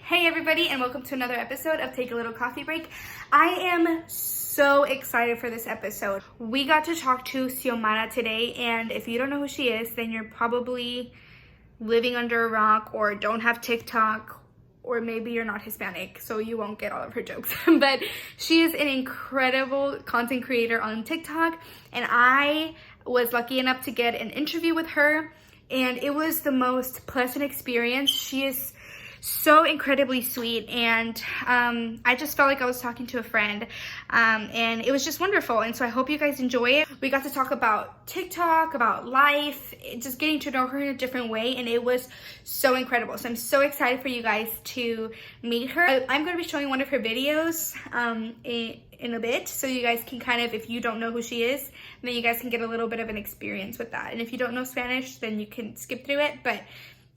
Hey everybody, and welcome to another episode of Take a Little Coffee Break. I am so excited for this episode. We got to talk to Xiomara today, and if you don't know who she is, then you're probably living under a rock or don't have TikTok, or maybe you're not Hispanic, so you won't get all of her jokes. But she is an incredible content creator on TikTok, and I was lucky enough to get an interview with her, and it was the most pleasant experience. She is so incredibly sweet, and I just felt like I was talking to a friend, and it was just wonderful. And so I hope you guys enjoy it. We got to talk about TikTok, about life, just getting to know her in a different way, and it was so incredible. So I'm so excited for you guys to meet her. I'm going to be showing one of her videos in a bit, so you guys can kind of, if you don't know who she is, then you guys can get a little bit of an experience with that. And if you don't know Spanish, then you can skip through it, but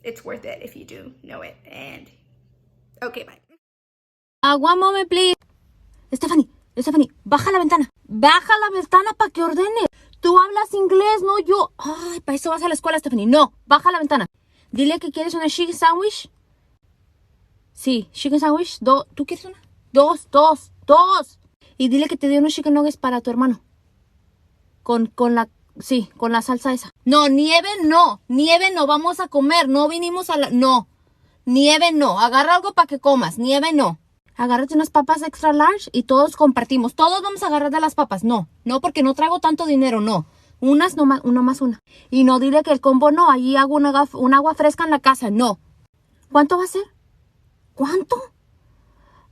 it's worth it if you do know it. And okay, bye. One moment, please. Stephanie, baja la ventana. Baja la ventana para que ordene. Tú hablas inglés, no yo. Ay, para eso vas a la escuela, Stephanie. No, baja la ventana. Dile que quieres una chicken sandwich. Sí, chicken sandwich. ¿Tú quieres una? Dos. Y dile que te dé unos chicken nuggets para tu hermano. Con la salsa esa. No, nieve no, vamos a comer, no vinimos a no, nieve no, agarra algo para que comas, nieve no. Agárrate unas papas extra large y todos compartimos, todos vamos a agarrar de las papas, no, porque no traigo tanto dinero, no. Unas no más una. Y no dile que el combo no, allí hago un agua fresca en la casa, no. ¿Cuánto va a ser? ¿Cuánto?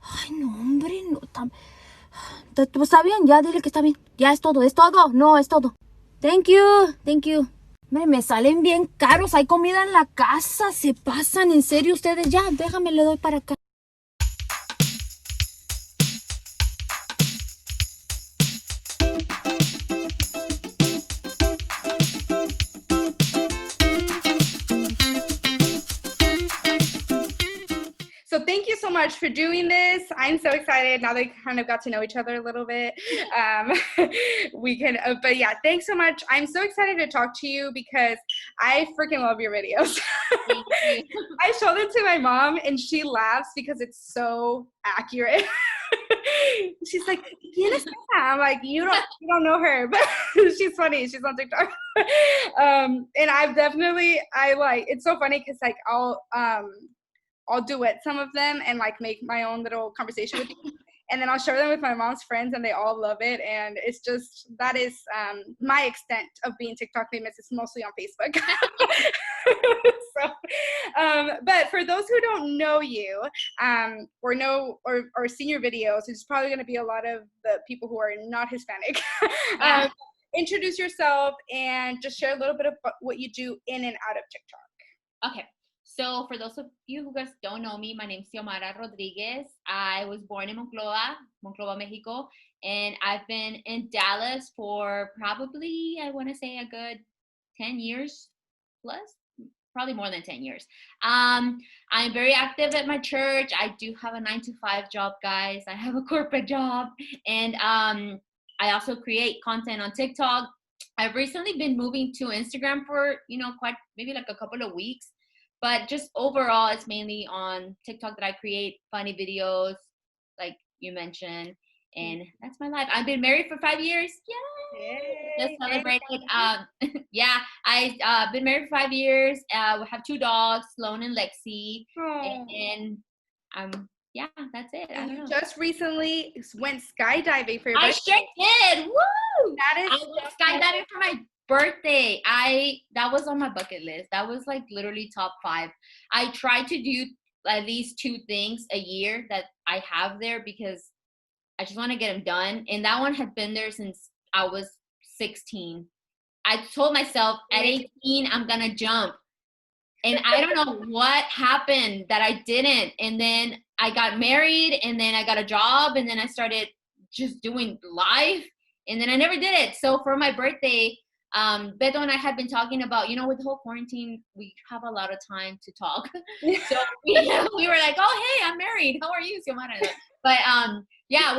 Ay, no, hombre, no. Pues está bien, ya dile que está bien. Ya es todo, no, es todo. Thank you. Me salen bien caros. Hay comida en la casa. Se pasan, en serio ustedes. Ya, déjame, le doy para acá. So thank you so much for doing this. I'm so excited now that we kind of got to know each other a little bit. But yeah, thanks so much. I'm so excited to talk to you because I freaking love your videos. I showed them to my mom and she laughs because it's so accurate. She's like, ¿Quién es esa? I'm like, you don't know her, but she's funny. She's on TikTok. And it's so funny because like I'll duet some of them and like make my own little conversation with you. And then I'll share them with my mom's friends and they all love it. And it's just, that is my extent of being TikTok famous. It's mostly on Facebook. But for those who don't know you or seen your videos, it's probably going to be a lot of the people who are not Hispanic. Introduce yourself and just share a little bit of what you do in and out of TikTok. Okay. So for those of you who guys don't know me, my name is Xiomara Rodriguez. I was born in Monclova, Mexico, and I've been in Dallas for probably, I want to say a good 10 years plus, probably more than 10 years. I'm very active at my church. I do have a 9-to-5 job, guys. I have a corporate job, and I also create content on TikTok. I've recently been moving to Instagram for, maybe like a couple of weeks. But just overall, it's mainly on TikTok that I create funny videos, like you mentioned, and that's my life. I've been married for 5 years. Yay! Just celebrated. I've been married for 5 years. We have 2 dogs, Sloan and Lexi, and that's it. I don't know. Just recently went skydiving for your birthday. I sure did. Woo! I went skydiving for my birthday. That was on my bucket list. That was like literally top 5. I try to do at least 2 things a year that I have there because I just want to get them done. And that one had been there since I was 16. I told myself at 18 I'm gonna jump, and I don't know what happened that I didn't. And then I got married, and then I got a job, and then I started just doing life, and then I never did it. So for my birthday, Beto and I had been talking about, with the whole quarantine, we have a lot of time to talk. So we were like, oh, hey, I'm married. How are you, Xiomara? But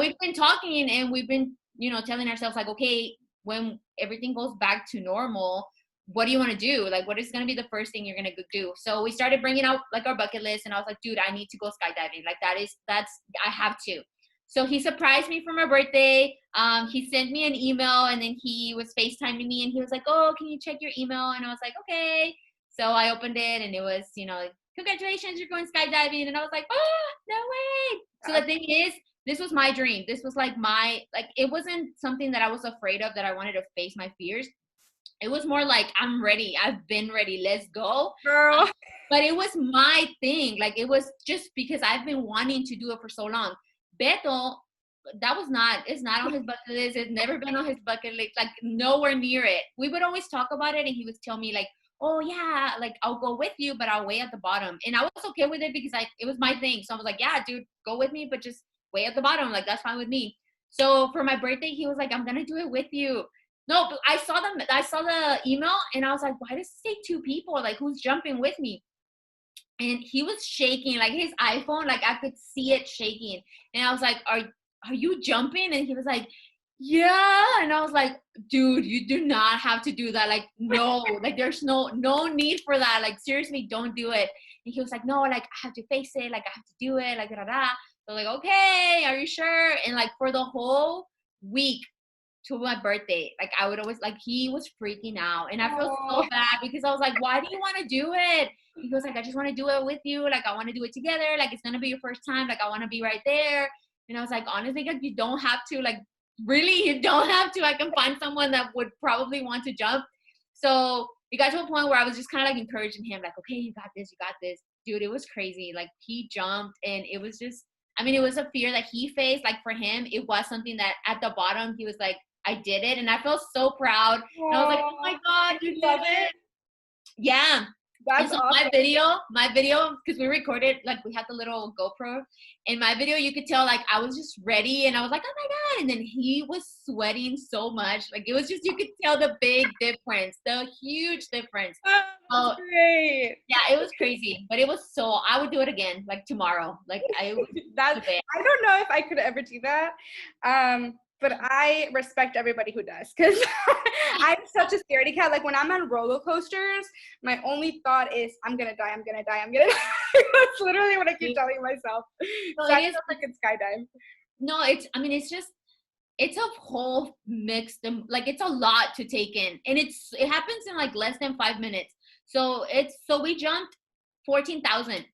we've been talking, and we've been, telling ourselves like, okay, when everything goes back to normal, what do you want to do? Like, what is going to be the first thing you're going to do? So we started bringing out like our bucket list, and I was like, dude, I need to go skydiving. Like I have to. So he surprised me for my birthday. He sent me an email, and then he was FaceTiming me, and he was like, oh, can you check your email? And I was like, okay. So I opened it, and it was, like, congratulations, you're going skydiving. And I was like, oh, no way. So the thing is, this was my dream. This was like it wasn't something that I was afraid of, that I wanted to face my fears. It was more like, I'm ready. I've been ready. Let's go. Girl. But it was my thing. Like, it was just because I've been wanting to do it for so long. Beto, it's not on his bucket list. It's never been on his bucket list. Like, nowhere near it. We would always talk about it, and he would tell me like, oh yeah, like, I'll go with you, but I'll wait at the bottom. And I was okay with it because it was my thing. So I was like, yeah, dude, go with me, but just wait at the bottom. Like, that's fine with me. So for my birthday, he was like, I'm gonna do it with you. No, but I saw the email, and I was like, why does it say 2 people? Like, who's jumping with me? And he was shaking, like his iPhone, like I could see it shaking. And I was like, are you jumping? And he was like, yeah. And I was like, dude, you do not have to do that. Like, no, like there's no need for that. Like, seriously, don't do it. And he was like, no, like I have to face it. Like, I have to do it. Like, da da da. So like, okay, are you sure? And like for the whole week to my birthday, like I would always, like, he was freaking out, and I felt so bad because I was like, why do you want to do it? He goes like, I just want to do it with you. Like, I want to do it together. Like, it's going to be your first time. Like, I want to be right there. And I was like, honestly, like, you don't have to, like, really, you don't have to. I can find someone that would probably want to jump. So it got to a point where I was just kind of like encouraging him, like, okay, you got this. Dude, it was crazy. Like, he jumped, and it was just, I mean, it was a fear that he faced. Like, for him, it was something that at the bottom, he was like, I did it. And I felt so proud. And I was like, oh my God, you did it. Yeah. That's and so awesome. my video, because we recorded, like, we had the little GoPro. In my video, you could tell, like, I was just ready, and I was like, oh my God. And then he was sweating so much. Like, it was just, you could tell the big difference, the huge difference. That's great. Yeah, it was crazy. But it was I would do it again, like, tomorrow. Like, I I don't know if I could ever do that. But I respect everybody who does, because I'm such a scaredy cat. Like, when I'm on roller coasters, my only thought is, I'm going to die. That's literally what I keep telling myself. No, so I feel like it's skydive. No, it's a whole mix. Like, it's a lot to take in. And it happens in like less than 5 minutes. So we jumped 14,000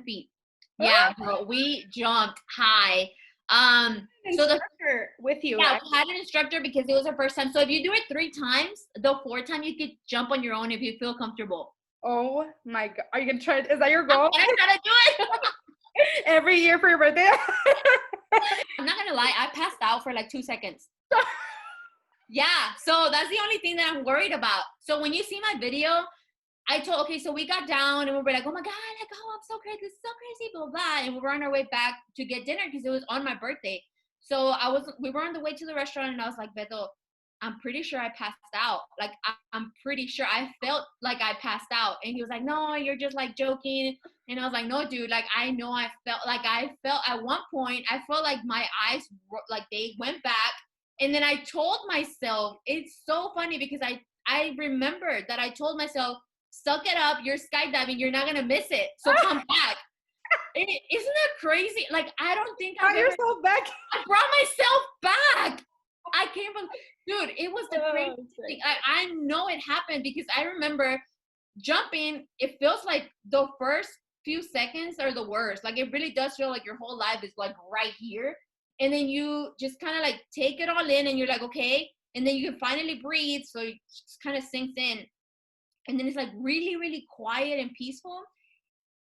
feet. Yeah, bro, we jumped high. So with you. Yeah, right? we had an instructor because it was our first time. So if you do it 3 times, the 4th time you could jump on your own if you feel comfortable. Oh my God. Are you going to try it? Is that your goal? I'm gonna try to do it. Every year for your birthday? I'm not gonna lie, I passed out for like 2 seconds. Yeah, so that's the only thing that I'm worried about. So when you see my video, so we got down, and we were like, oh my God, like, oh, I'm so crazy, this is so crazy, blah, blah. And we were on our way back to get dinner because it was on my birthday. So we were on the way to the restaurant, and I was like, Beto, I'm pretty sure I passed out. Like, I'm pretty sure I felt like I passed out. And he was like, no, you're just like joking. And I was like, no, dude, like, I know I felt at one point, I felt like my eyes, like, they went back. And then I told myself, it's so funny because I remembered that I told myself, suck it up, you're skydiving, you're not gonna miss it, so come back. Isn't that crazy? Like, I don't think I yourself back. I brought myself back. I came from, dude, it was the craziest thing. I know it happened because I remember jumping. It feels like the first few seconds are the worst. Like, it really does feel like your whole life is like right here, and then you just kind of like take it all in, and you're like, okay, and then you can finally breathe, so it just kind of sinks in. And then it's like really, really quiet and peaceful.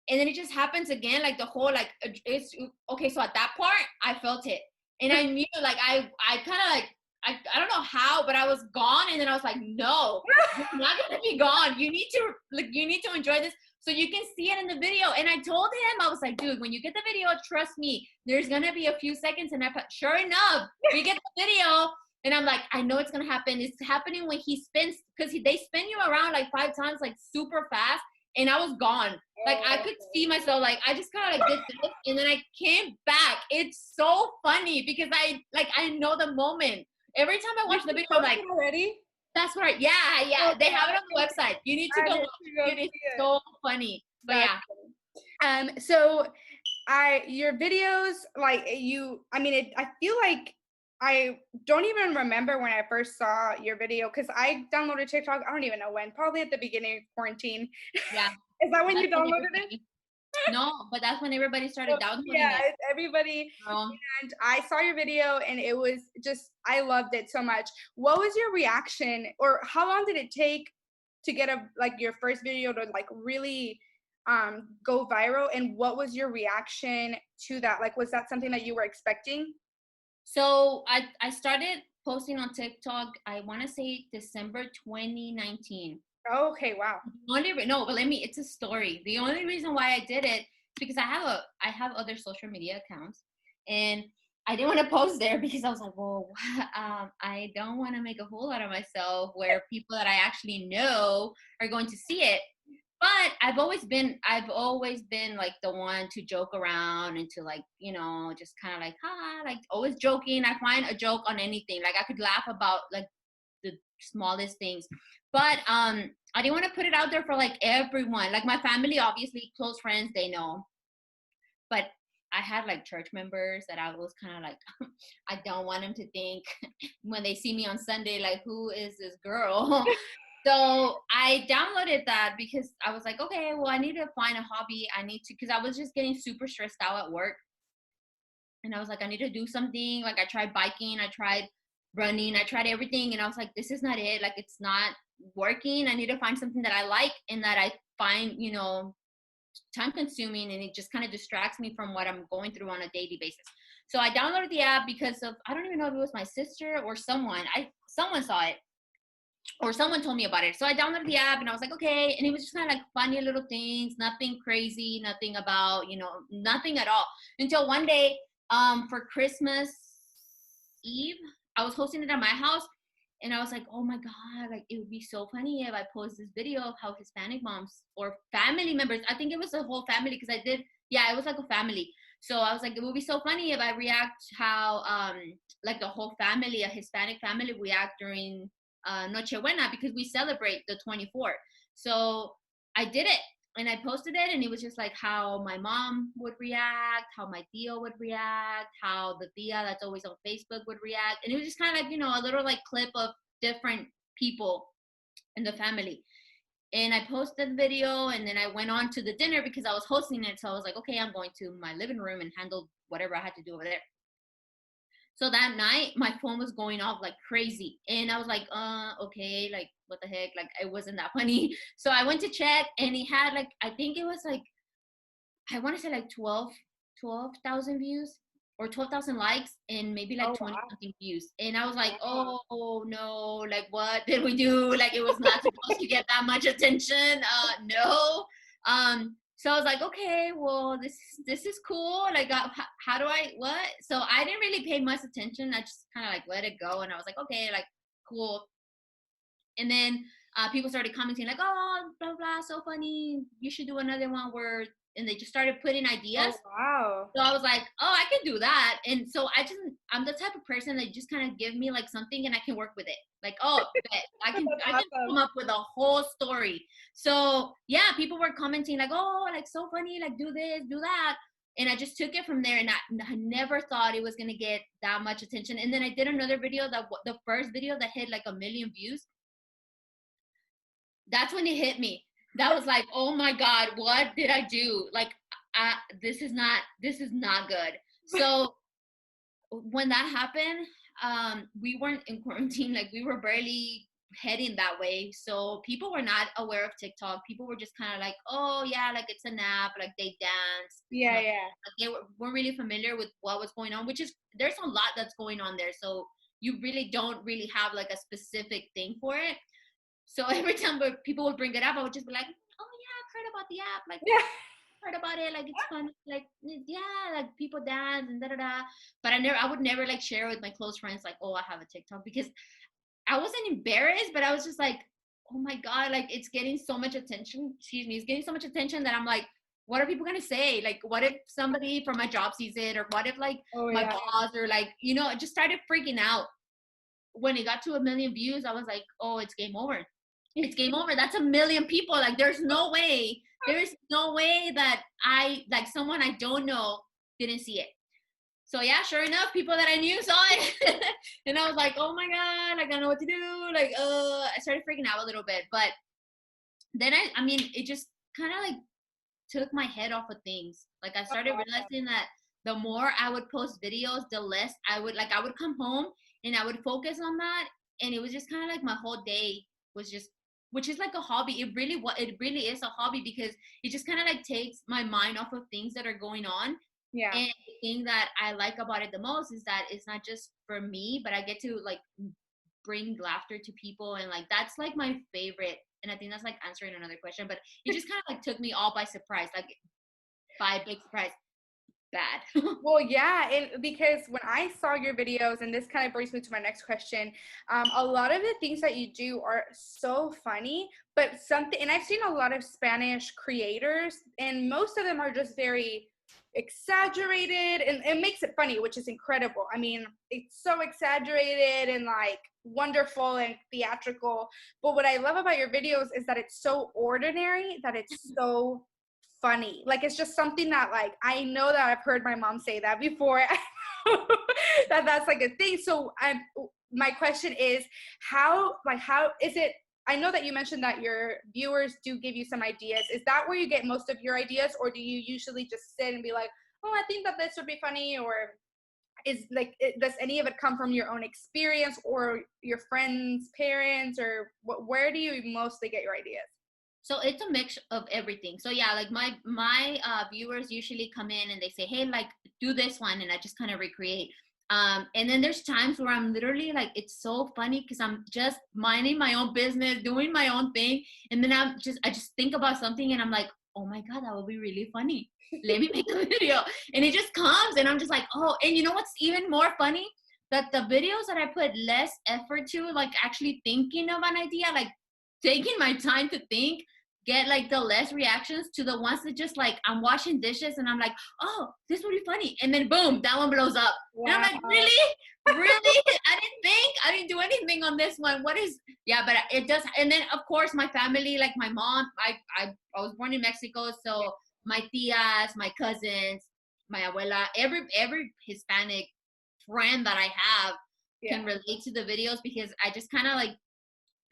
And then it just happens again, like the whole, like, it's okay. So at that part, I felt it. And I knew, like, I kind of like, I don't know how, but I was gone. And then I was like, no, you're not going to be gone. You need to enjoy this so you can see it in the video. And I told him, I was like, dude, when you get the video, trust me, there's going to be a few seconds. And sure enough, we get the video. And I'm like, I know it's going to happen. It's happening when he spins, because they spin you around like 5 times, like super fast. And I was gone. Like, I could see myself, like, I just kind of like did this, and then I came back. It's so funny because I know the moment. Every time I watch the video, I'm like, already? That's right. Yeah. They have it on the website. You need to I go need watch to go it. It is see it. so funny. But That's yeah. So your videos, like I feel like I don't even remember when I first saw your video because I downloaded TikTok. I don't even know when, probably at the beginning of quarantine. Yeah. Is that when That's you when downloaded it? everybody. No, but that's when everybody started downloading Yeah, it. it's everybody. Girl. And I saw your video and it was just, I loved it so much. What was your reaction, or how long did it take to get your first video to like really go viral? And what was your reaction to that? Like, was that something that you were expecting? So I started posting on TikTok, I want to say December 2019. Oh, okay, wow. No, believe me, it's a story. The only reason why I did it is because I have other social media accounts, and I didn't want to post there because I was like, well, I don't want to make a fool out of myself where people that I actually know are going to see it. But I've always been like the one to joke around and to like, just kind of like, ha, like always joking. I find a joke on anything. Like I could laugh about like the smallest things. But I didn't want to put it out there for like everyone. Like my family, obviously, close friends, they know. But I had like church members that I was kind of like, I don't want them to think when they see me on Sunday, like, who is this girl? So I downloaded that because I was like, okay, well, I need to find a hobby. Because I was just getting super stressed out at work. And I was like, I need to do something. Like I tried biking, I tried running, I tried everything. And I was like, this is not it. Like it's not working. I need to find something that I like and that I find, time consuming, and it just kind of distracts me from what I'm going through on a daily basis. So I downloaded the app because of, I don't even know if it was my sister or someone. Someone saw it or someone told me about it. So I downloaded the app and I was like, okay. And it was just kind of like funny little things, nothing crazy, nothing about, nothing at all. Until one day, for Christmas Eve, I was hosting it at my house. And I was like, oh my God, like it would be so funny if I post this video of how Hispanic moms or family members, I think it was a whole family because it was like a family. So I was like, it would be so funny if I react how like the whole family, a Hispanic family react during Nochebuena because we celebrate the 24th. So I did it and I posted it, and it was just like how my mom would react, how my tío would react, how the tía that's always on Facebook would react. And it was just kind of like, a little like clip of different people in the family. And I posted the video, and then I went on to the dinner because I was hosting it. So I was like, okay, I'm going to my living room and handle whatever I had to do over there. So that night, my phone was going off like crazy. And I was like, okay, like, what the heck? Like, it wasn't that funny. So I went to check, and it had like, I think it was like, I want to say like 12,000 views or 12,000 likes and maybe like 20 Wow. something views. And I was like, oh no, like, what did we do? Like, it was not supposed to get that much attention. No. So I was like, okay, well, this is cool. Like, how do I, what? So I didn't really pay much attention. I just kind of like let it go. And I was like, okay, like, cool. And then people started commenting like, oh, blah, blah, so funny. You should do another one where, and they just started putting ideas. Oh, wow. So I was like, oh, I can do that. And so I'm the type of person that just kind of give me like something and I can work with it. Like, oh, bet. I can Awesome. come up with a whole story. So yeah, people were commenting like, oh, like so funny, like do this, do that. And I just took it from there, and I never thought it was going to get that much attention. And then I did another video, the first video that hit like 1 million views. That's when it hit me. That was like, oh my God, what did I do? Like, this is not good. So when that happened, we weren't in quarantine. Like, we were barely heading that way. So people were not aware of TikTok. People were just kind of like, oh yeah, like it's an app, like they dance. Yeah, yeah. Like, they weren't really familiar with what was going on, which is, there's a lot that's going on there. So you really don't really have like a specific thing for it. So every time people would bring it up, I would just be like, oh yeah, I've heard about the app. Like, Yeah. heard about it. Like, it's fun. Like, yeah, like people dance and da-da-da. But I would never like share with my close friends, like, oh, I have a TikTok, because I wasn't embarrassed, but I was just like, oh my God, like it's getting so much attention. It's getting so much attention that I'm like, what are people going to say? Like, what if somebody from my job sees it? Or what if like my boss, or like, I just started freaking out. when it got to 1 million views, I was like, oh, it's game over. It's game over. That's 1 million people. Like, there's no way that someone I don't know didn't see it. So yeah, sure enough, people that I knew saw it. And I was like, oh my God, like, I don't know what to do. Like, I started freaking out a little bit. But then I mean, it just kind of like took my head off of things. Like, I started realizing that the more I would post videos, the less I would come home and I would focus on that. And it was just kind of like my whole day was just, which is like a hobby. It really is a hobby, because it just kind of like takes my mind off of things that are going on. Yeah. And the thing that I like about it the most is that it's not just for me, but I get to like bring laughter to people. And like, that's like my favorite. And I think that's like answering another question, but it just kind of like took me all by surprise, like by a big surprise. Bad. Well, yeah, and because when I saw your videos, and this kind of brings me to my next question, a lot of the things that you do are so funny, but and I've seen a lot of Spanish creators, and most of them are just very exaggerated, and it makes it funny, which is incredible. I mean, it's so exaggerated and like wonderful and theatrical, but what I love about your videos is that it's so ordinary that it's so funny. Like, it's just something that, like, I know that I've heard my mom say that before. That's like a thing. So my question is, how is it, I know that you mentioned that your viewers do give you some ideas. Is that where you get most of your ideas, or do you usually just sit and be like, oh, I think that this would be funny? Or is like, does any of it come from your own experience or your friends' parents, or where do you mostly get your ideas? So it's a mix of everything. So yeah, like my viewers usually come in and they say, hey, like, do this one, and I just kind of recreate. And then there's times where I'm literally like, it's so funny because I'm just minding my own business, doing my own thing, and then I just think about something and I'm like, oh my God, that would be really funny. Let me make a video. And it just comes, and I'm just like, oh. And you know what's even more funny? That the videos that I put less effort to, like actually thinking of an idea, like taking my time to think, get like the less reactions to the ones that just like, I'm washing dishes and I'm like, oh, this would be funny, and then boom, that one blows up. Wow. And I'm like, really I didn't do anything on this one. What is, yeah, but it does. And then of course my family, like my mom, I was born in Mexico, so my tias, my cousins, my abuela, every Hispanic friend that I have can relate to the videos, because I just kind of like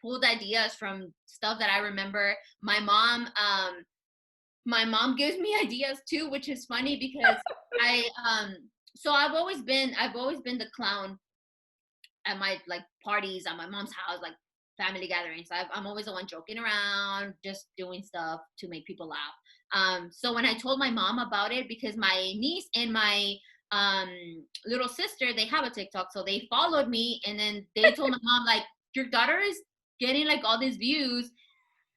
pulled ideas from stuff that I remember. My mom gives me ideas too, which is funny because so I've always been the clown at my like parties, at my mom's house, like family gatherings. I'm always the one joking around, just doing stuff to make people laugh. So when I told my mom about it, because my niece and my little sister, they have a TikTok, so they followed me, and then they told my mom, like, your daughter is getting like all these views,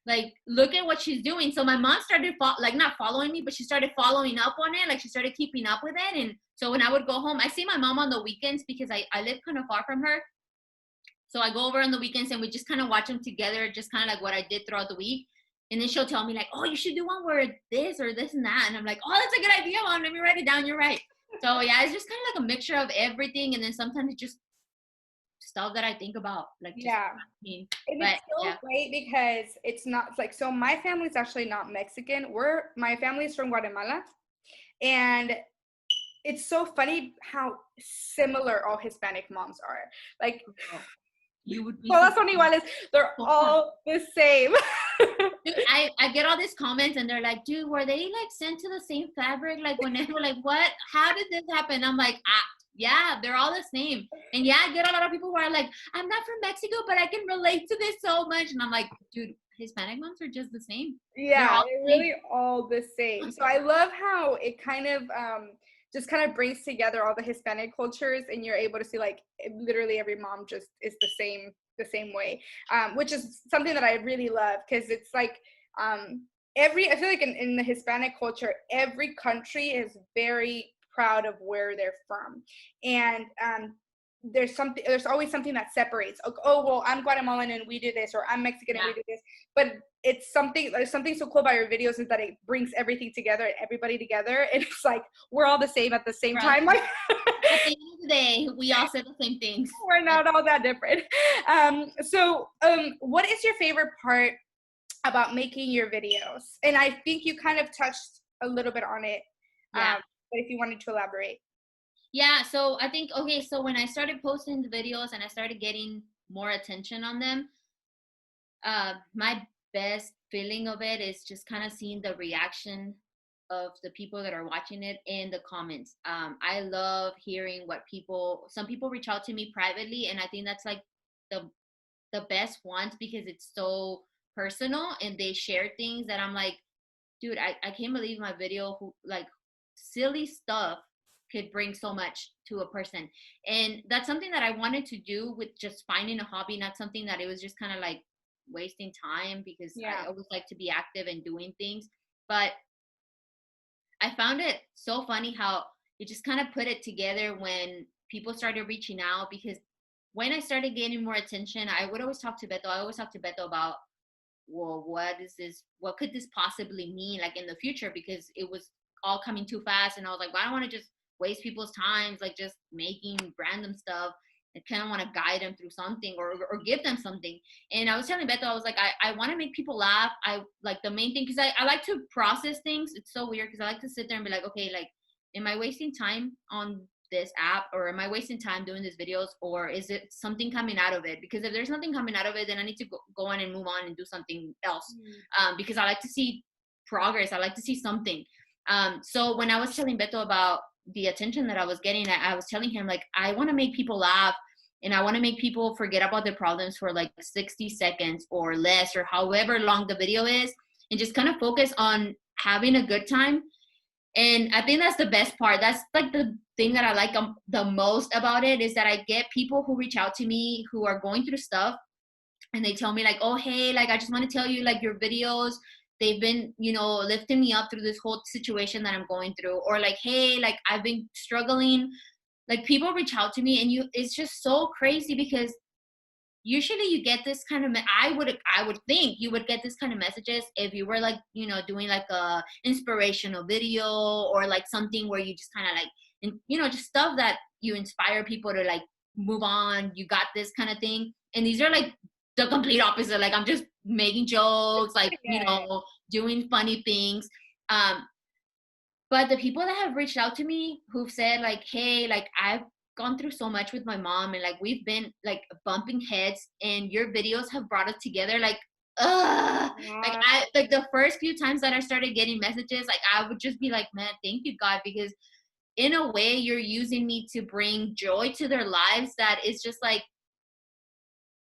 like look at what she's doing. So my mom started not following me, but she started following up on it. Like, she started keeping up with it. And so when I would go home, I see my mom on the weekends because I live kind of far from her. So I go over on the weekends and we just kind of watch them together, just kind of like what I did throughout the week. And then she'll tell me like, oh, you should do one where this or this and that. And I'm like, oh, that's a good idea, Mom. Let me write it down. You're right. So yeah, it's just kind of like a mixture of everything. And then sometimes it's just stuff that I think about, like, just, yeah. And it's so great because it's not like, so my family's actually not Mexican. My family's from Guatemala, and it's so funny how similar all Hispanic moms are. Like, you would be todas son iguales. They're all the same. Dude, I get all these comments and they're like, dude, were they like sent to the same fabric? Like, whenever, like, what? How did this happen? I'm like, yeah, they're all the same. And yeah, I get a lot of people who are like, I'm not from Mexico, but I can relate to this so much. And I'm like, dude, Hispanic moms are just the same. Yeah, they're really all the same. So I love how it kind of just kind of brings together all the Hispanic cultures, and you're able to see like literally every mom just is the same way, which is something that I really love, because it's like I feel like in the Hispanic culture, every country is very proud of where they're from, and there's always something that separates. Oh, well, I'm Guatemalan and we do this, or I'm Mexican and we do this. But there's something so cool about your videos is that it brings everything together, everybody together, and it's like we're all the same at the same time. Like, at the end of the day, we all said the same things. We're not all that different. What is your favorite part about making your videos? And I think you kind of touched a little bit on it. Yeah. But if you wanted to elaborate. Yeah, so I think, okay, so when I started posting the videos and I started getting more attention on them, my best feeling of it is just kind of seeing the reaction of the people that are watching it in the comments. I love hearing what some people reach out to me privately, and I think that's like the best ones because it's so personal and they share things that I'm like, dude, I can't believe my video who like silly stuff could bring so much to a person. And that's something that I wanted to do with just finding a hobby, not something that it was just kind of like wasting time because I always like to be active and doing things. But I found it so funny how it just kind of put it together when people started reaching out because when I started getting more attention, I would always talk to Beto. I always talk to Beto about, well, what is this? What could this possibly mean like in the future? Because it was all coming too fast. And I was like, well, I don't want to just waste people's times, like just making random stuff. I kind of want to guide them through something or give them something. And I was telling Beto, I was like, I want to make people laugh. I like the main thing, because I like to process things. It's so weird because I like to sit there and be like, okay, like, am I wasting time on this app or am I wasting time doing these videos or is it something coming out of it? Because if there's nothing coming out of it, then I need to go on and move on and do something else. Because I like to see progress. I like to see something. So when I was telling Beto about the attention that I was getting, I was telling him like, I want to make people laugh and I want to make people forget about their problems for like 60 seconds or less or however long the video is and just kind of focus on having a good time. And I think that's the best part. That's like the thing that I like the most about it is that I get people who reach out to me who are going through stuff and they tell me like, oh, hey, like, I just want to tell you like your videos, they've been, lifting me up through this whole situation that I'm going through. Or like, hey, like I've been struggling. Like people reach out to me and it's just so crazy because usually you get this kind of I would think you would get this kind of messages if you were like doing like a inspirational video or like something where you just kind of like and just stuff that you inspire people to like move on, you got this kind of thing. And these are like the complete opposite, like I'm just making jokes, like doing funny things. But the people that have reached out to me who've said like, hey, like I've gone through so much with my mom and like we've been like bumping heads and your videos have brought us together, like like I like the first few times that I started getting messages, like I would just be like, man, thank you God, because in a way you're using me to bring joy to their lives that is just like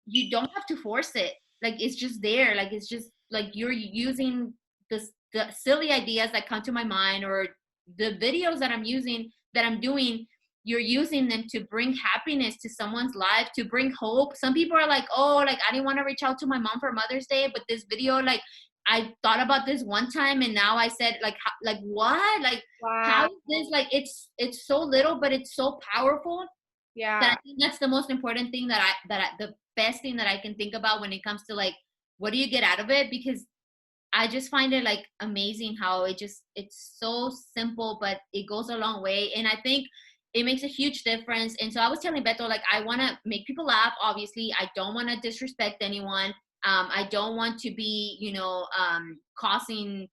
you don't have to force it, like it's just there, like it's just like you're using the silly ideas that come to my mind or the videos that I'm doing, you're using them to bring happiness to someone's life, to bring hope. Some people are like, oh, like I didn't want to reach out to my mom for Mother's Day, but this video, like I thought about this one time and now I said like what, like how is this, like it's so little but it's so powerful. That I think that's the most important thing the best thing that I can think about when it comes to like what do you get out of it, because I just find it like amazing how it's so simple but it goes a long way, and I think it makes a huge difference. And so I was telling Beto, like I want to make people laugh, obviously I don't want to disrespect anyone, I don't want to be causing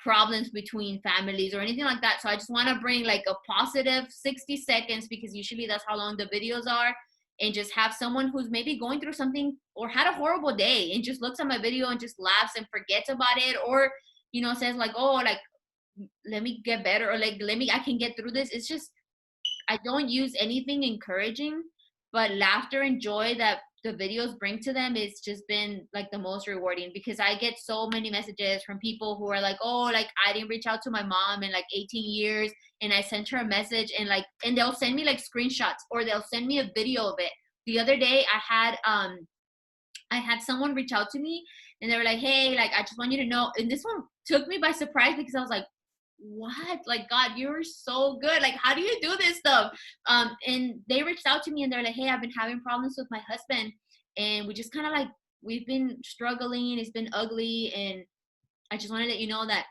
problems between families or anything like that. So I just want to bring like a positive 60 seconds, because usually that's how long the videos are, and just have someone who's maybe going through something or had a horrible day and just looks at my video and just laughs and forgets about it, or says like, oh, like let me get better, or like I can get through this. It's just I don't use anything encouraging, but laughter and joy that the videos bring to them, it's just been like the most rewarding, because I get so many messages from people who are like, oh, like I didn't reach out to my mom in like 18 years and I sent her a message, and they'll send me like screenshots or they'll send me a video of it. The other day I had someone reach out to me and they were like, hey, like I just want you to know, and this one took me by surprise because I was like, what, like God, you're so good, like how do you do this stuff? And they reached out to me and they're like, hey, I've been having problems with my husband and we just kind of like we've been struggling, it's been ugly, and I just want to let you know that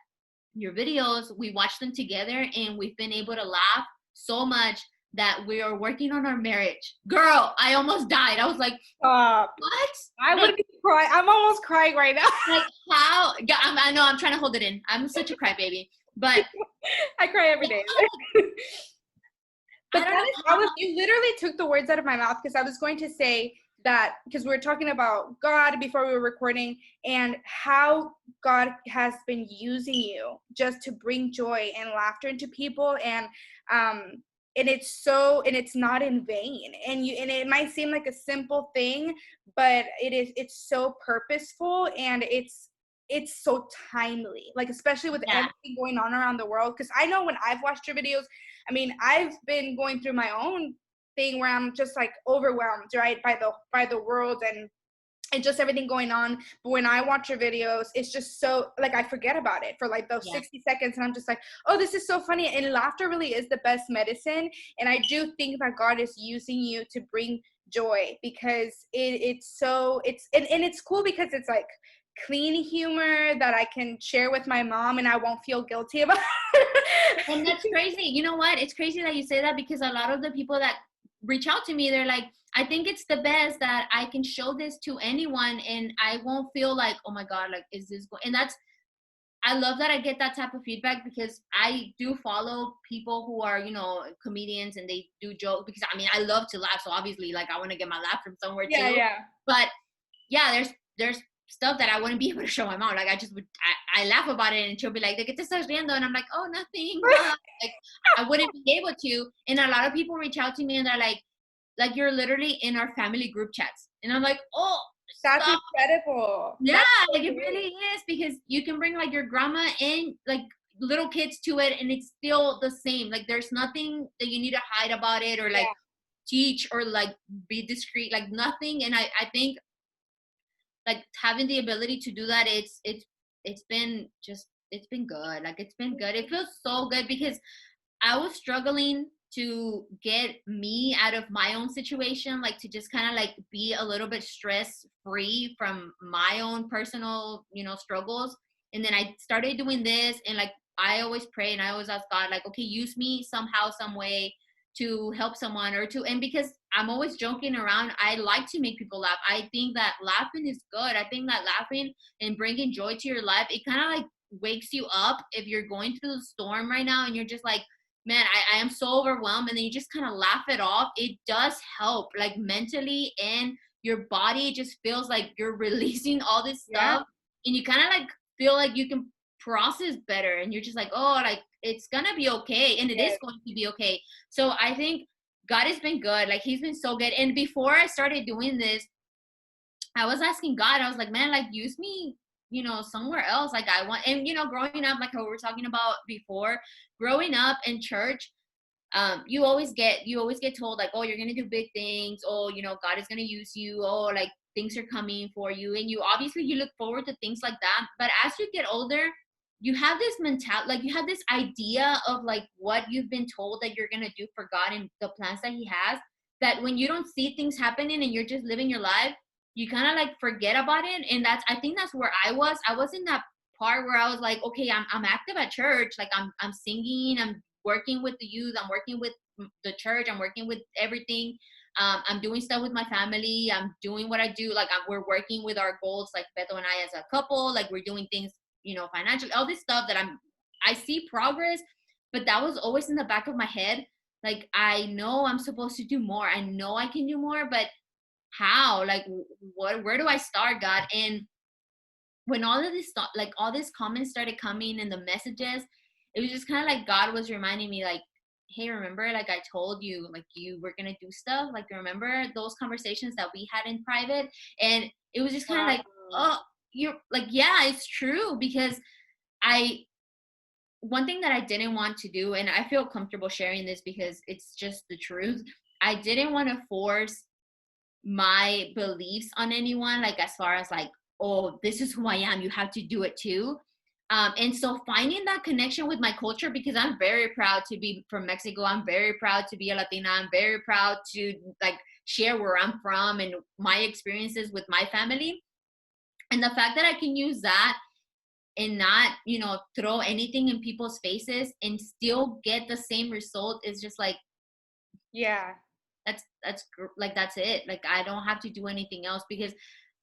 your videos, we watched them together and we've been able to laugh so much that we are working on our marriage. Girl, I almost died. I was like, Stop. what? I would be crying. I'm almost crying right now. Like how? Yeah, I know, I'm trying to hold it in. I'm such a crybaby. But I cry every day. But you literally took the words out of my mouth, because I was going to say that, because we were talking about God before we were recording, and how God has been using you just to bring joy and laughter into people, and it's not in vain, and it might seem like a simple thing, but it's so purposeful, and it's so timely, like especially with everything going on around the world. Because I know when I've watched your videos, I mean, I've been going through my own thing where I'm just like overwhelmed, right, by the world and just everything going on. But when I watch your videos, it's just so, like, I forget about it for like those 60 seconds, and I'm just like, oh, this is so funny. And laughter really is the best medicine. And I do think that God is using you to bring joy, because it's cool, because it's like clean humor that I can share with my mom and I won't feel guilty about it. And that's crazy. You know what? It's crazy that you say that, because a lot of the people that reach out to me, they're like, I think it's the best that I can show this to anyone and I won't feel like, oh my God, like, is this and I love that I get that type of feedback, because I do follow people who are, comedians, and they do joke, because I mean, I love to laugh. So obviously, like, I want to get my laugh from somewhere too. Yeah. But yeah, there's stuff that I wouldn't be able to show my mom. Like, I laugh about it, and she'll be like, ¿de qué te estás riendo? And I'm like, oh, nothing. Like, I wouldn't be able to. And a lot of people reach out to me and they're like, you're literally in our family group chats. And I'm like, oh, that's stop. incredible. Yeah, that's like, it really is, because you can bring like your grandma and like little kids to it, and it's still the same. Like, there's nothing that you need to hide about it, or like teach, or like be discreet, like nothing. And I think like having the ability to do that, it's been good. Like, it's been good. It feels so good, because I was struggling to get me out of my own situation, like to just kind of like be a little bit stress free from my own personal, struggles. And then I started doing this, and like, I always pray and I always ask God, like, okay, use me somehow, some way to help someone, and because I'm always joking around, I like to make people laugh. I think that laughing is good. I think that laughing and bringing joy to your life, it kind of like wakes you up if you're going through the storm right now and you're just like, man, I am so overwhelmed, and then you just kind of laugh it off. It does help, like, mentally, and your body just feels like you're releasing all this stuff, and you kind of like feel like you can process better, and you're just like, oh, like, it's gonna be okay, and it is going to be okay. So I think God has been good. Like, he's been so good. And before I started doing this, I was asking God, I was like, man, like, use me, somewhere else. Like, I want, and, growing up, like how we were talking about before, growing up in church, you always get told, like, oh, you're going to do big things. Oh, God is going to use you. Oh, like, things are coming for you. And you look forward to things like that. But as you get older, you have this mentality, like, you have this idea of like what you've been told that you're going to do for God and the plans that he has, that when you don't see things happening and you're just living your life, you kind of like forget about it. And I think that's where I was in that part where I was like, okay, I'm active at church. Like, I'm singing, I'm working with the youth, I'm working with the church, I'm working with everything. I'm doing stuff with my family. I'm doing what I do. Like, we're working with our goals, like Beto and I as a couple, like, we're doing things, financially, all this stuff that I see progress, but that was always in the back of my head. Like, I know I'm supposed to do more. I know I can do more, but how? Like, where do I start, God? And when all of this stuff, like all these comments started coming and the messages, it was just kind of like God was reminding me, like, hey, remember, like, I told you, like, you were gonna do stuff. Like, remember those conversations that we had in private? And it was just kind of like, oh, you're like, yeah, it's true. Because one thing that I didn't want to do, and I feel comfortable sharing this because it's just the truth, I didn't want to force my beliefs on anyone, like, as far as like, oh, this is who I am, you have to do it too. And so finding that connection with my culture, because I'm very proud to be from Mexico, I'm very proud to be a Latina, I'm very proud to like share where I'm from and my experiences with my family. And the fact that I can use that and not, throw anything in people's faces and still get the same result is just like, Yeah. Like that's it. Like I don't have to do anything else because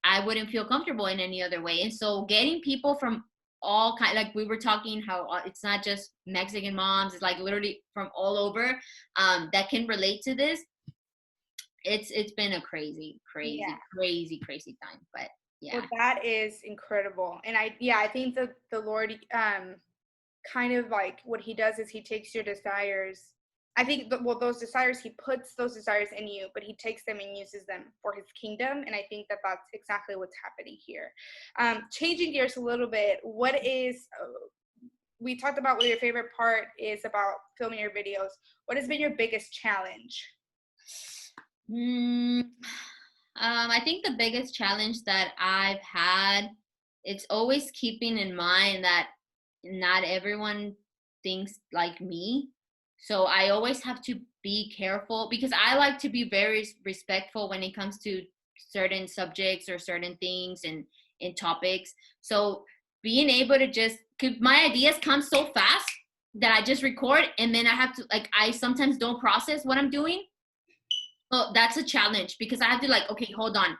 I wouldn't feel comfortable in any other way. And so getting people from all kind, like we were talking how it's not just Mexican moms, it's like literally from all over that can relate to this. It's been a Yeah. crazy time. But yeah. Well, that is incredible. And I think that the Lord kind of like what he does is he takes your desires. I think well, those desires, he puts those desires in you, but he takes them and uses them for his kingdom. And I think that that's exactly what's happening here. Changing gears a little bit, what is, we talked about what your favorite part is about filming your videos. What has been your biggest challenge? Mm, I think the biggest challenge that I've had, it's always keeping in mind that not everyone thinks like me. So I always have to be careful because I like to be very respectful when it comes to certain subjects or certain things and in topics. So being able to just, cause my ideas come so fast that I just record and then I have to like, I sometimes don't process what I'm doing. Well, that's a challenge because I have to like, okay, hold on.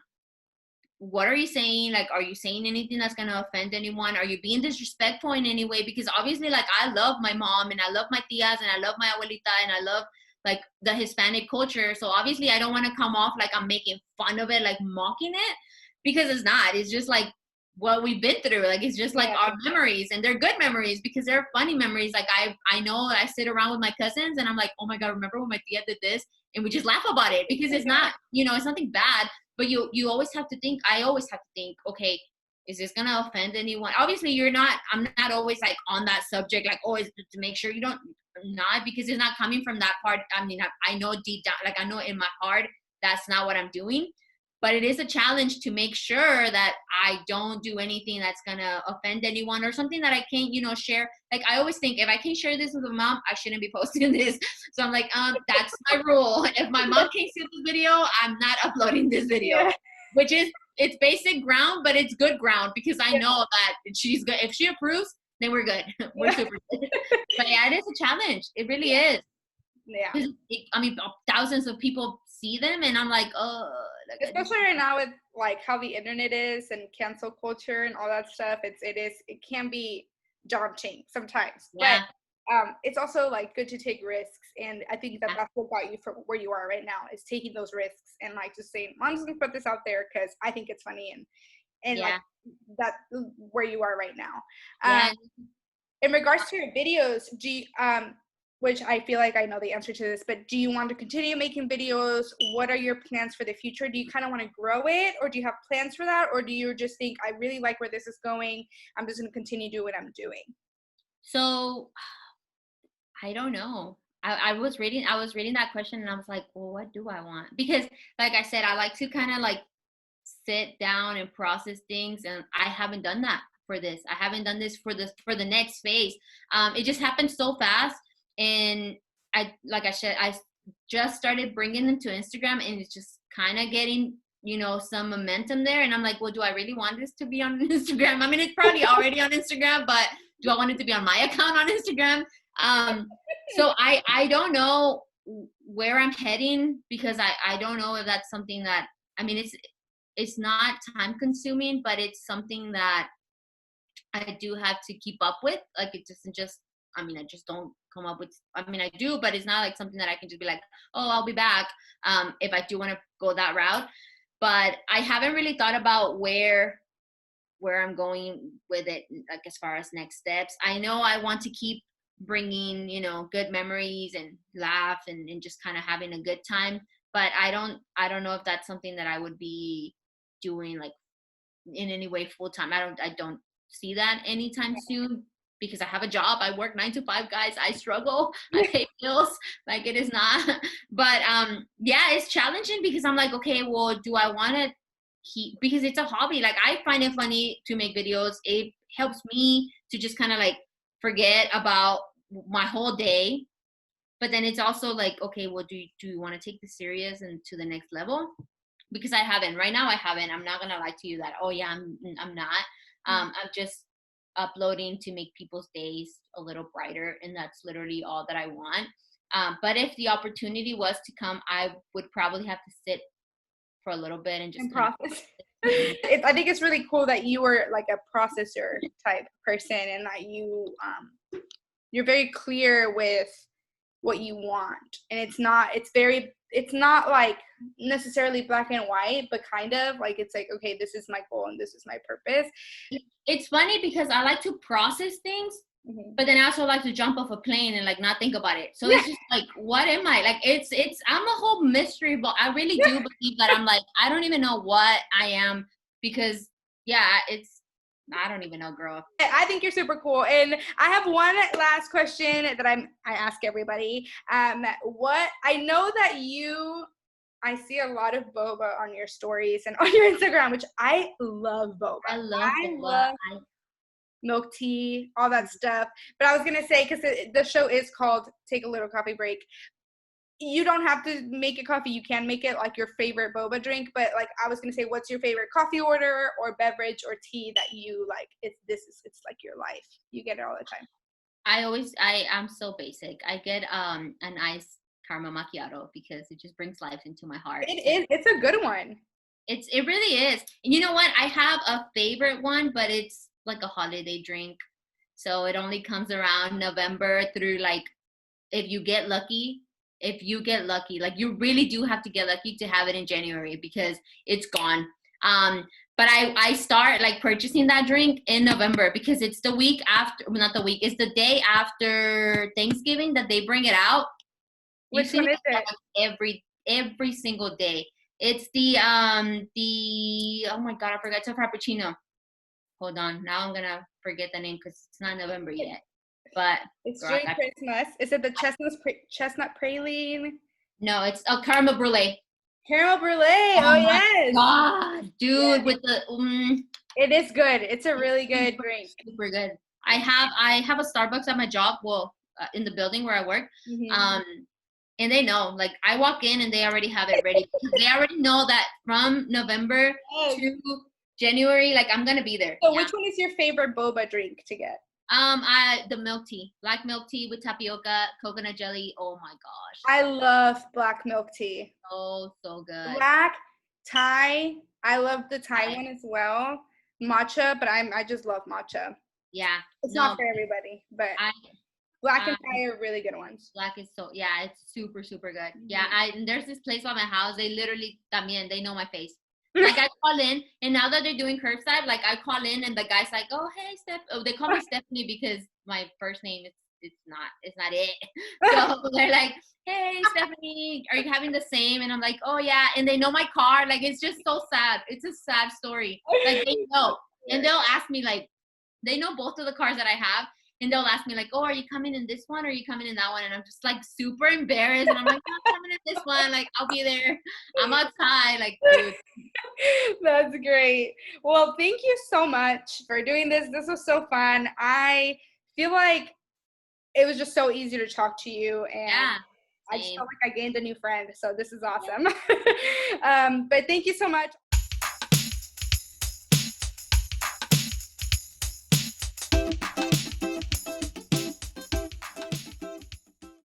What are you saying? Like, are you saying anything that's gonna offend anyone? Are you being disrespectful in any way? Because obviously, like, I love my mom and I love my tias and I love my abuelita and I love like the Hispanic culture. So obviously, I don't want to come off like I'm making fun of it, like mocking it, because it's not. It's just like what we've been through. Like, it's just like Yeah. our memories, and they're good memories because they're funny memories. Like, I know I sit around with my cousins and I'm like, oh my god, remember when my tia did this? And we just laugh about it because it's not, it's nothing bad, but you always have to think, I always have to think, okay, is this gonna offend anyone? Obviously I'm not always like on that subject, like always to make sure you don't, not because it's not coming from that part. I mean, I know deep down, like I know in my heart that's not what I'm doing, but it is a challenge to make sure that I don't do anything that's gonna offend anyone or something that I can't, share. Like I always think if I can share this with my mom, I shouldn't be posting this. So I'm like, that's my rule. If my mom can't see this video, I'm not uploading this video. Yeah. Which is, it's basic ground, but it's good ground because I know that she's good. If she approves, then we're good. We're super good. But yeah, it is a challenge. It really is. Yeah. I mean, thousands of people see them, and I'm like, oh. Especially right now with like how the internet is and cancel culture and all that stuff, it can be daunting sometimes. Yeah. But it's also like good to take risks, and I think that Yeah. that's what got you from where you are right now is taking those risks and like just saying, "I'm just gonna put this out there because I think it's funny," and Yeah. like that's where you are right now. Yeah. In regards to your videos, do you, which I feel like I know the answer to this, but do you want to continue making videos? What are your plans for the future? Do you kind of want to grow it, or do you have plans for that, or do you just think I really like where this is going? I'm just going to continue doing what I'm doing. So I don't know. I was reading that question and I was like, well, what do I want? Because like I said, I like to kind of like sit down and process things, and I haven't done that for this. I haven't done this for the next phase. It just happened so fast, and like I said, I just started bringing them to Instagram, and it's just kind of getting some momentum there. And I'm like, well, do I really want this to be on Instagram? I mean, it's probably already on Instagram, but do I want it to be on my account on Instagram? So I don't know where I'm heading because I don't know if that's something that, I mean, it's not time consuming, but it's something that I do have to keep up with. Like it doesn't just, I mean, I just don't come up with, I mean, I do, but it's not like something that I can just be like, oh, I'll be back. If I do want to go that route, but I haven't really thought about where I'm going with it, like as far as next steps. I know I want to keep bringing, good memories and laugh and just kind of having a good time, but I don't know if that's something that I would be doing like in any way full time. I don't see that anytime soon because I have a job. I work 9 to 5, guys. I struggle. I pay bills. Like it is not. But yeah, it's challenging because I'm like, okay, well, do I want to keep, because it's a hobby. Like I find it funny to make videos. It helps me to just kind of like forget about my whole day. But then it's also like, okay, well, do you want to take this serious and to the next level? Because I haven't right now. I haven't. I'm not gonna lie to you that, oh yeah, I'm not. I'm just uploading to make people's days a little brighter, and that's literally all that I want. But if the opportunity was to come, I would probably have to sit for a little bit and just process. I think it's really cool that you were like a processor type person, and that you're very clear with what you want, and it's not like necessarily black and white, but kind of like it's like, okay, this is my goal and this is my purpose. It's funny because I like to process things, but then I also like to jump off a plane and like not think about it. So it's just like, what am I? Like it's I'm a whole mystery, but I really do believe that I'm like, I don't even know what I am, because I don't even know, girl. I think you're super cool. And I have one last question that I ask everybody. What I know that I see a lot of boba on your stories and on your Instagram, which I love boba. I love milk tea, all that stuff. But I was gonna say, because the show is called Take a Little Coffee Break, you don't have to make a coffee. You can make it like your favorite boba drink. But like I was gonna say, what's your favorite coffee order or beverage or tea that you like? It's like your life. You get it all the time. I'm so basic. I get an iced caramel macchiato because it just brings life into my heart. It's a good one. It really is. And you know what? I have a favorite one, but it's like a holiday drink. So it only comes around November through, like, if you get lucky, like you really do have to get lucky to have it in January, because it's gone. But I start like purchasing that drink in November because it's the week after, well, not the week, it's the day after Thanksgiving that they bring it out. Which one is it? Every single day. It's the oh my God, I forgot. It's a Frappuccino. Hold on, now I'm gonna forget the name because it's not November yet. But it's during Christmas. Is it the chestnut praline? No, it's a caramel brulee. Caramel brulee. Oh yes. God, dude, with the it is good. It's a really good drink. Super good. I have a Starbucks at my job. Well, in the building where I work. And they know, like, I walk in and they already have it ready. They already know that from November to January, like, I'm gonna be there. So which one is your favorite boba drink to get? The milk tea, black milk tea with tapioca, coconut jelly. Oh my gosh. I love black milk tea. Oh, so good. Black Thai. I love the Thai one as well. Matcha, but I just love matcha. Yeah. It's not for everybody, but black and Thai are really good ones. Black is it's super, super good. Yeah, and there's this place by my house. They literally, también, they know my face. Like I call in, and now that they're doing curbside, like I call in, and the guy's like, "Oh, hey, they call me Stephanie because my first name it's not it. So they're like, "Hey, Stephanie, are you having the same?" And I'm like, "Oh yeah," and they know my car. Like it's just so sad. It's a sad story. Like they know, and they'll ask me like, they know both of the cars that I have. And they'll ask me like, "Oh, are you coming in this one or are you coming in that one?" And I'm just like super embarrassed. And I'm like, "No, I'm coming in this one. Like, I'll be there. I'm outside." Like, dude. That's great. Well, thank you so much for doing this. This was so fun. I feel like it was just so easy to talk to you. And I just felt like I gained a new friend. So this is awesome. But thank you so much.